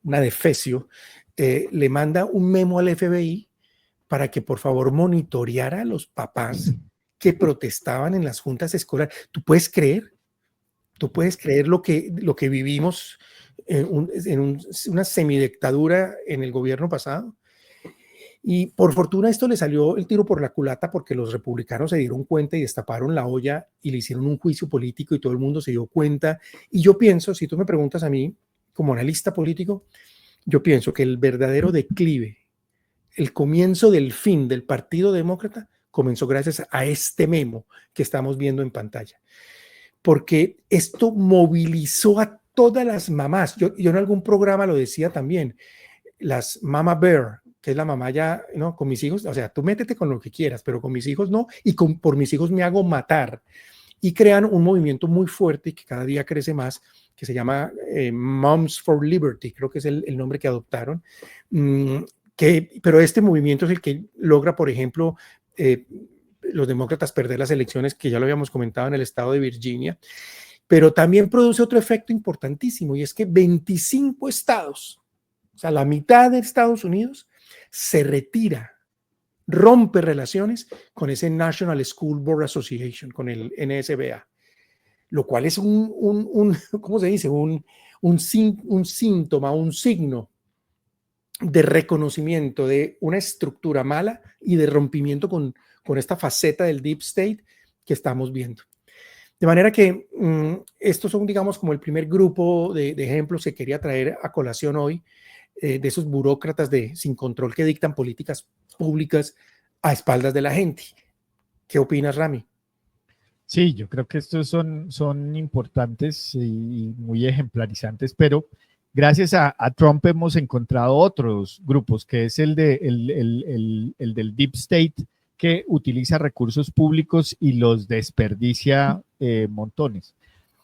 una defecio, le manda un memo al FBI para que por favor monitoreara a los papás que protestaban en las juntas escolares. ¿Tú puedes creer? ¿Tú puedes creer lo que vivimos en una semidictadura en el gobierno pasado? Y por fortuna esto le salió el tiro por la culata porque los republicanos se dieron cuenta y destaparon la olla y le hicieron un juicio político y todo el mundo se dio cuenta. Y yo pienso, si tú me preguntas a mí como analista político, yo pienso que el verdadero declive, el comienzo del fin del Partido Demócrata comenzó gracias a este memo que estamos viendo en pantalla. Porque esto movilizó a todas las mamás. Yo en algún programa lo decía también, las Mama Bear, que es la mamá ya, ¿no? Con mis hijos, o sea, tú métete con lo que quieras, pero con mis hijos no, y por mis hijos me hago matar. Y crean un movimiento muy fuerte y que cada día crece más, que se llama Moms for Liberty, creo que es el nombre que adoptaron. Pero este movimiento es el que logra, por ejemplo, los demócratas perder las elecciones, que ya lo habíamos comentado en el estado de Virginia, pero también produce otro efecto importantísimo, y es que 25 estados, o sea, la mitad de Estados Unidos, se retira, rompe relaciones con ese National School Board Association, con el NSBA, lo cual es ¿cómo se dice? Un síntoma, un signo de reconocimiento de una estructura mala y de rompimiento con esta faceta del Deep State que estamos viendo. De manera que estos son, digamos, como el primer grupo de ejemplos que quería traer a colación hoy, de esos burócratas sin control que dictan políticas públicas a espaldas de la gente. ¿Qué opinas, Rami? Sí, yo creo que estos son importantes y muy ejemplarizantes, pero gracias a Trump hemos encontrado otros grupos, que es el del Deep State, que utiliza recursos públicos y los desperdicia montones.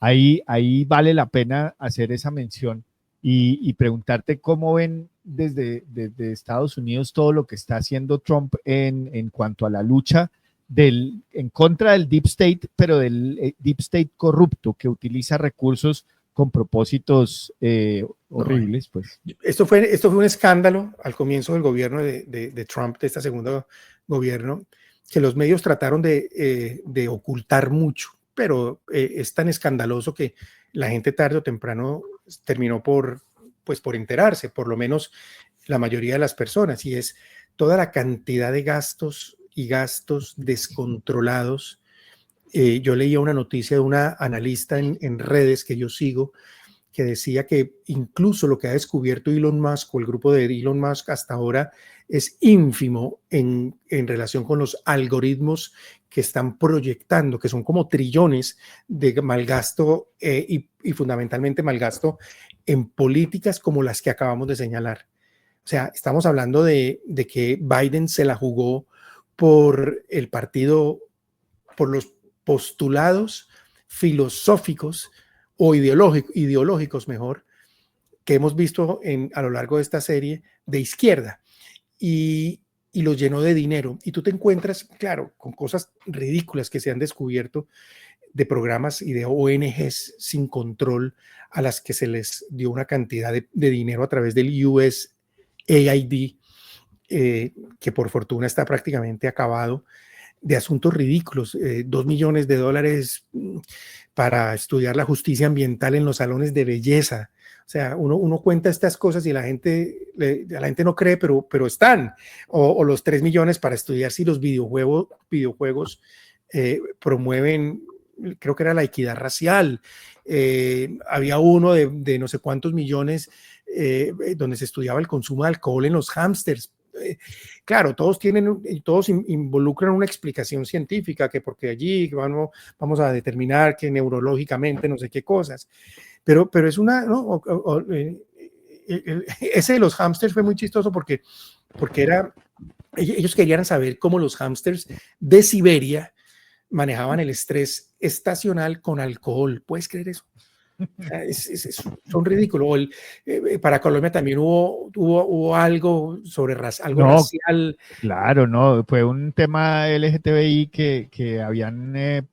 Ahí vale la pena hacer esa mención y preguntarte cómo ven desde Estados Unidos todo lo que está haciendo Trump en cuanto a la lucha en contra del Deep State, pero del Deep State corrupto que utiliza recursos con propósitos horribles. Pues. Esto fue un escándalo al comienzo del gobierno de Trump, de esta segunda gobierno, que los medios trataron de ocultar mucho, pero es tan escandaloso que la gente tarde o temprano terminó por enterarse, por lo menos la mayoría de las personas, y es toda la cantidad de gastos y gastos descontrolados. Yo leía una noticia de una analista en redes que yo sigo, que decía que incluso lo que ha descubierto Elon Musk o el grupo de Elon Musk hasta ahora es ínfimo en relación con los algoritmos que están proyectando, que son como trillones de malgasto y fundamentalmente malgasto en políticas como las que acabamos de señalar. O sea, estamos hablando de que Biden se la jugó por el partido, por los postulados filosóficos o ideológicos mejor, que hemos visto a lo largo de esta serie de izquierda, y los llenó de dinero. Y tú te encuentras, claro, con cosas ridículas que se han descubierto de programas y de ONGs sin control a las que se les dio una cantidad de dinero a través del USAID, que por fortuna está prácticamente acabado, de asuntos ridículos, $2 millones para estudiar la justicia ambiental en los salones de belleza. O sea, uno cuenta estas cosas y la gente no cree, pero están. O los 3 millones para estudiar si los videojuegos promueven, creo que era la equidad racial. Había uno de no sé cuántos millones donde se estudiaba el consumo de alcohol en los hámsters. Claro, todos involucran una explicación científica, que porque allí vamos a determinar que neurológicamente no sé qué cosas, pero es una, ¿no? Ese de los hámsters fue muy chistoso porque ellos querían saber cómo los hámsters de Siberia manejaban el estrés estacional con alcohol. ¿Puedes creer eso? Son ridículos. Para Colombia también hubo algo sobre algo racial. Claro, no, fue un tema LGTBI que habían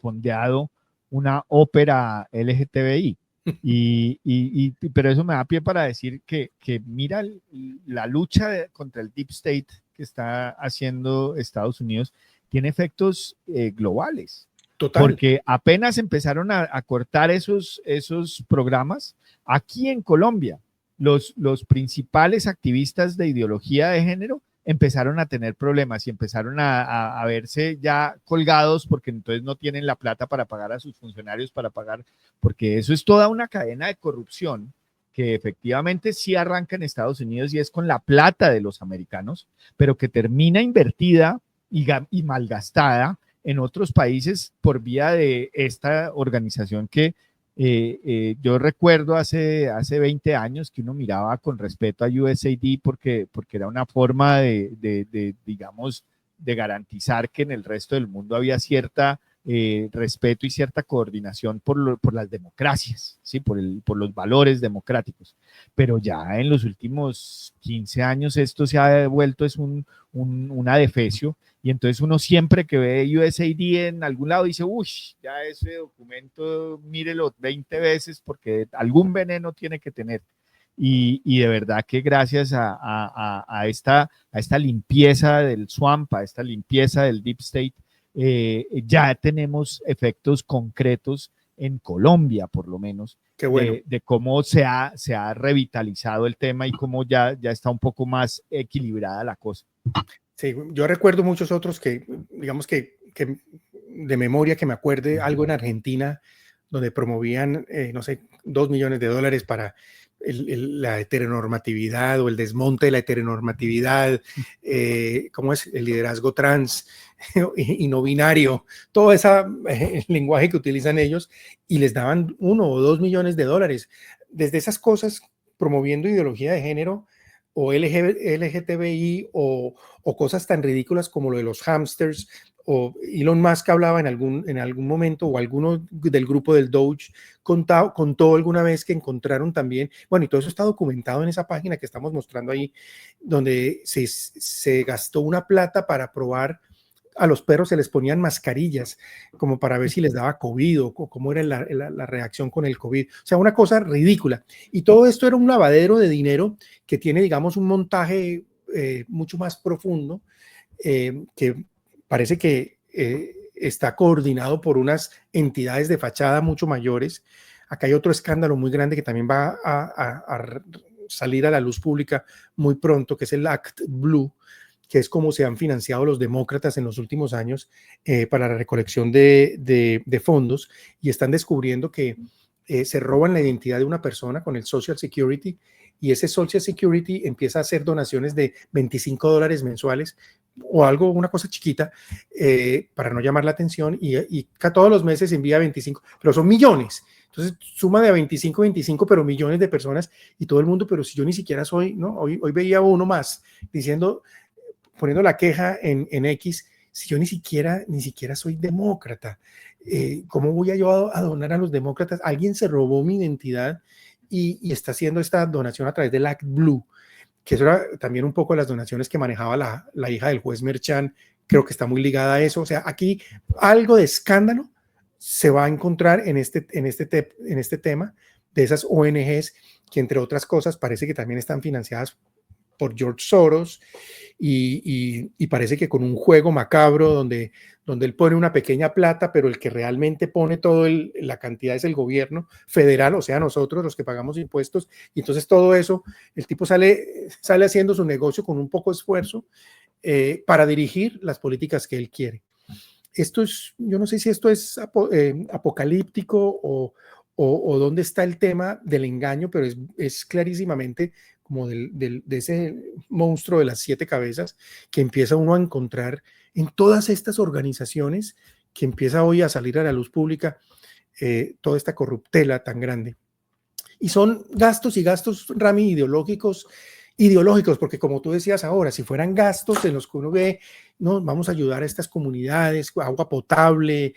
fondeado una ópera LGTBI. Pero eso me da pie para decir que mira la lucha contra el Deep State que está haciendo Estados Unidos tiene efectos globales. Total. Porque apenas empezaron a cortar esos programas, aquí en Colombia, los principales activistas de ideología de género empezaron a tener problemas y empezaron a verse ya colgados porque entonces no tienen la plata para pagar a sus funcionarios, porque eso es toda una cadena de corrupción que efectivamente sí arranca en Estados Unidos y es con la plata de los americanos, pero que termina invertida y malgastada en otros países por vía de esta organización que yo recuerdo hace 20 años que uno miraba con respeto a USAID porque era una forma digamos, de garantizar que en el resto del mundo había cierta respeto y cierta coordinación por las democracias, ¿sí? por los valores democráticos. Pero ya en los últimos 15 años esto se ha vuelto un adefesio. Y entonces uno siempre que ve USAID en algún lado dice, uy, ya ese documento mírelo 20 veces porque algún veneno tiene que tener. Y de verdad que gracias a esta limpieza del swamp, a esta limpieza del Deep State, ya tenemos efectos concretos en Colombia, por lo menos, Qué bueno. de cómo se ha revitalizado el tema y cómo ya está un poco más equilibrada la cosa. Sí, yo recuerdo muchos otros que, digamos que de memoria que me acuerde, algo en Argentina donde promovían, no sé, $2 millones para la heteronormatividad o el desmonte de la heteronormatividad, ¿cómo es? El liderazgo trans y no binario, todo ese lenguaje que utilizan ellos, y les daban $1 o $2 millones. Desde esas cosas, promoviendo ideología de género, o LGTBI, o cosas tan ridículas como lo de los hamsters, o Elon Musk hablaba en algún momento, o alguno del grupo del Doge contó alguna vez que encontraron también, bueno, y todo eso está documentado en esa página que estamos mostrando ahí, donde se gastó una plata para probar. A los perros se les ponían mascarillas como para ver si les daba COVID o cómo era la reacción con el COVID. O sea, una cosa ridícula. Y todo esto era un lavadero de dinero que tiene, digamos, un montaje mucho más profundo, que parece que está coordinado por unas entidades de fachada mucho mayores. Acá hay otro escándalo muy grande que también va a salir a la luz pública muy pronto, que es el Act Blue, que es como se han financiado los demócratas en los últimos años para la recolección de fondos, y están descubriendo que se roban la identidad de una persona con el Social Security, y ese Social Security empieza a hacer donaciones de $25 mensuales o algo, una cosa chiquita, para no llamar la atención, y todos los meses envía 25, pero son millones. Entonces suma de 25, pero millones de personas, y todo el mundo, pero si yo ni siquiera soy, ¿no? Hoy veía uno más diciendo, poniendo la queja en X, si yo ni siquiera soy demócrata, ¿cómo voy yo a donar a los demócratas? Alguien se robó mi identidad y está haciendo esta donación a través del Act Blue, que eso era también un poco las donaciones que manejaba la hija del juez Merchan. Creo que está muy ligada a eso. O sea, aquí algo de escándalo se va a encontrar en este tema de esas ONGs que, entre otras cosas, parece que también están financiadas por George Soros, y parece que con un juego macabro donde él pone una pequeña plata, pero el que realmente pone toda la cantidad es el gobierno federal, o sea, nosotros los que pagamos impuestos, y entonces todo eso, el tipo sale haciendo su negocio con un poco de esfuerzo para dirigir las políticas que él quiere. Esto es, yo no sé si esto es apocalíptico o dónde está el tema del engaño, pero es clarísimamente como de ese monstruo de las 7 cabezas que empieza uno a encontrar en todas estas organizaciones, que empieza hoy a salir a la luz pública toda esta corruptela tan grande. Y son gastos y gastos, Rami, ideológicos, porque como tú decías ahora, si fueran gastos en los que uno ve, no, vamos a ayudar a estas comunidades, agua potable,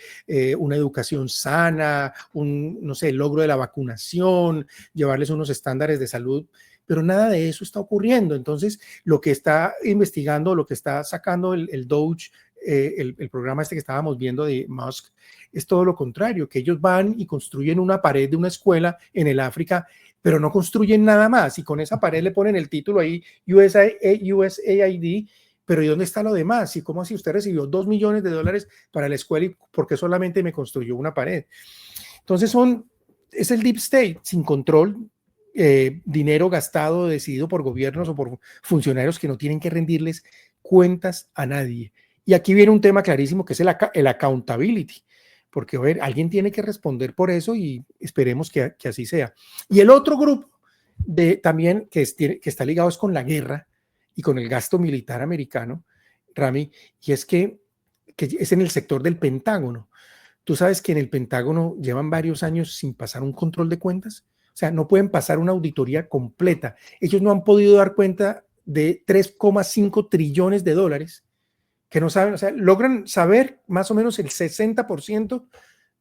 una educación sana, no sé, el logro de la vacunación, llevarles unos estándares de salud, pero nada de eso está ocurriendo. Entonces, lo que está investigando, lo que está sacando el Doge, el programa este que estábamos viendo de Musk, es todo lo contrario, que ellos van y construyen una pared de una escuela en el África, pero no construyen nada más, y con esa pared le ponen el título ahí, USAID, pero ¿y dónde está lo demás? ¿Y cómo así usted recibió $2 millones para la escuela y por qué solamente me construyó una pared? Entonces es el Deep State sin control, dinero gastado, decidido por gobiernos o por funcionarios que no tienen que rendirles cuentas a nadie. Y aquí viene un tema clarísimo, que es el accountability, porque a ver, alguien tiene que responder por eso, y esperemos que así sea. Y el otro grupo también que está ligado es con la guerra y con el gasto militar americano, Rami, y es que es en el sector del Pentágono. Tú sabes que en el Pentágono llevan varios años sin pasar un control de cuentas. O sea, no pueden pasar una auditoría completa. Ellos no han podido dar cuenta de $3,5 trillones que no saben, o sea, logran saber más o menos el 60%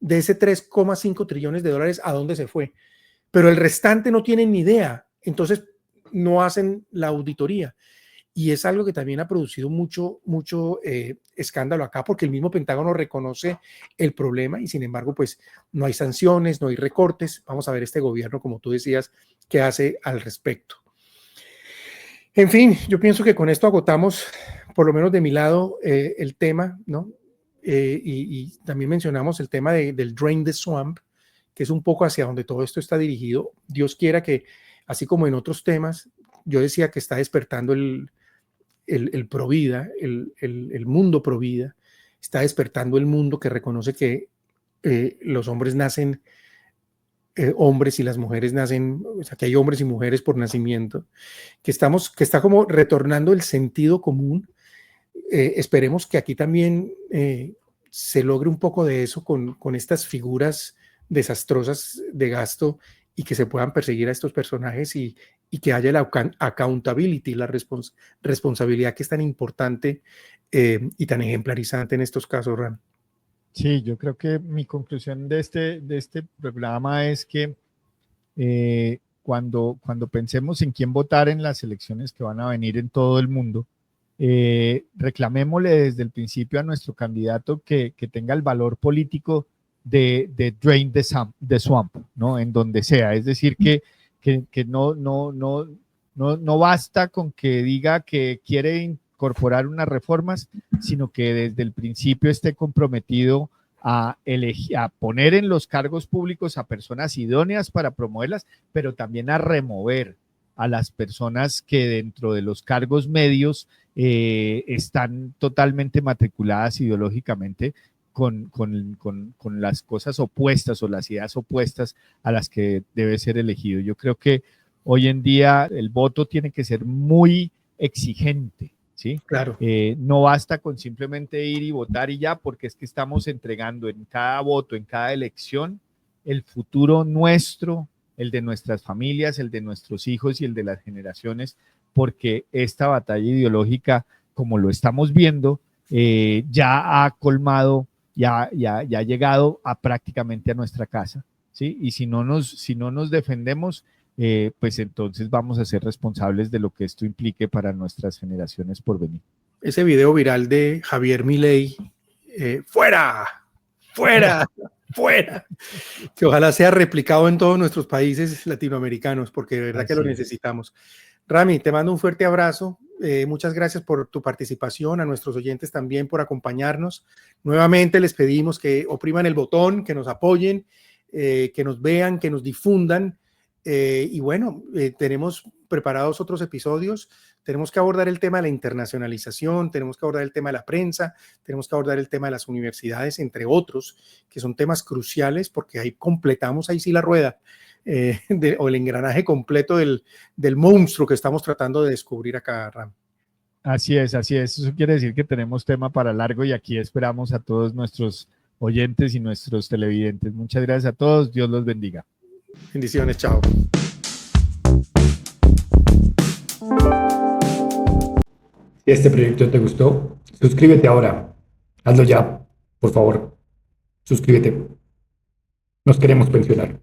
de ese $3,5 trillones a dónde se fue, pero el restante no tienen ni idea. Entonces no hacen la auditoría, y es algo que también ha producido mucho escándalo acá, porque el mismo Pentágono reconoce el problema, y sin embargo pues no hay sanciones, no hay recortes. Vamos a ver este gobierno, como tú decías, qué hace al respecto. En fin, yo pienso que con esto agotamos, por lo menos de mi lado, el tema, ¿no? Y también mencionamos el tema del Drain the Swamp, que es un poco hacia donde todo esto está dirigido. Dios quiera que, así como en otros temas, yo decía que está despertando el provida, el mundo provida, está despertando el mundo que reconoce que los hombres nacen hombres y las mujeres nacen, o sea, que hay hombres y mujeres por nacimiento, que está como retornando el sentido común. Esperemos que aquí también se logre un poco de eso con estas figuras desastrosas de gasto, y que se puedan perseguir a estos personajes, y que haya la accountability, la responsabilidad que es tan importante y tan ejemplarizante en estos casos, Ram. Sí, yo creo que mi conclusión de este programa es que cuando pensemos en quién votar en las elecciones que van a venir en todo el mundo, reclamémosle desde el principio a nuestro candidato que tenga el valor político de drain the swamp, ¿no? En donde sea. Es decir, que no basta con que diga que quiere incorporar unas reformas, sino que desde el principio esté comprometido a poner en los cargos públicos a personas idóneas para promoverlas, pero también a remover a las personas que dentro de los cargos medios están totalmente matriculadas ideológicamente con las cosas opuestas o las ideas opuestas a las que debe ser elegido. Yo creo que hoy en día el voto tiene que ser muy exigente, ¿sí? Claro. No basta con simplemente ir y votar y ya, porque es que estamos entregando en cada voto, en cada elección, el futuro nuestro, el de nuestras familias, el de nuestros hijos y el de las generaciones, porque esta batalla ideológica, como lo estamos viendo, ya ha colmado, ya ha llegado prácticamente a nuestra casa, ¿sí? Y si no nos defendemos, pues entonces vamos a ser responsables de lo que esto implique para nuestras generaciones por venir. Ese video viral de Javier Milei, ¡fuera! ¡Fuera! ¡Fuera! Que ojalá sea replicado en todos nuestros países latinoamericanos, porque de verdad que lo necesitamos. Rami, te mando un fuerte abrazo. Muchas gracias por tu participación, a nuestros oyentes también por acompañarnos. Nuevamente les pedimos que opriman el botón, que nos apoyen, que nos vean, que nos difundan. Y bueno, tenemos preparados otros episodios. Tenemos que abordar el tema de la internacionalización, tenemos que abordar el tema de la prensa, tenemos que abordar el tema de las universidades, entre otros, que son temas cruciales porque ahí completamos ahí sí la rueda o el engranaje completo del monstruo que estamos tratando de descubrir acá, Ram. Así es, así es. Eso quiere decir que tenemos tema para largo y aquí esperamos a todos nuestros oyentes y nuestros televidentes. Muchas gracias a todos. Dios los bendiga. Bendiciones, chao. Si este proyecto te gustó, suscríbete ahora. Hazlo ya, por favor. Suscríbete. Nos queremos pensionar.